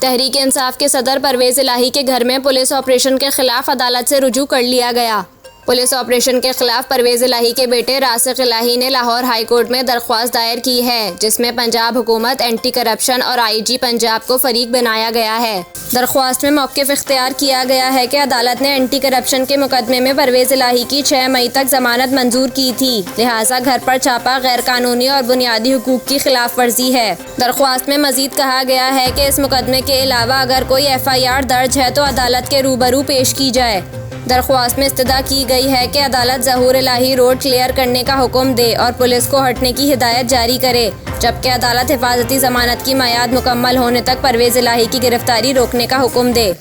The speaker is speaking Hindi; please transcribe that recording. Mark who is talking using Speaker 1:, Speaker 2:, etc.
Speaker 1: तहरीक इंसाफ के सदर परवेज इलाही के घर में पुलिस ऑपरेशन के खिलाफ अदालत से रुजू कर लिया गया। पुलिस ऑपरेशन के खिलाफ परवेज इलाही के बेटे रासिक इलाही ने लाहौर हाई कोर्ट में दरख्वास्त दायर की है, जिसमें पंजाब हुकूमत, एंटी करप्शन और आईजी पंजाब को फरीक बनाया गया है। दरख्वास्त में मौक़िफ़ इख्तियार किया गया है कि अदालत ने एंटी करप्शन के मुकदमे में परवेज इलाही की 6 मई तक जमानत मंजूर की थी, लिहाजा घर पर छापा गैर कानूनी और बुनियादी हुकूक की खिलाफ वर्जी है। दरख्वास्त में मजीद कहा गया है कि इस मुकदमे के अलावा अगर कोई FIR दर्ज है तो अदालत के रूबरू पेश की जाए। दरख्वास्त में इस्तदा की गई है कि अदालत ज़हूर इलाही रोड क्लियर करने का हुक्म दे और पुलिस को हटने की हिदायत जारी करे, जबकि अदालत हिफाजती ज़मानत की मियाद मुकम्मल होने तक परवेज इलाही की गिरफ्तारी रोकने का हुक्म दे।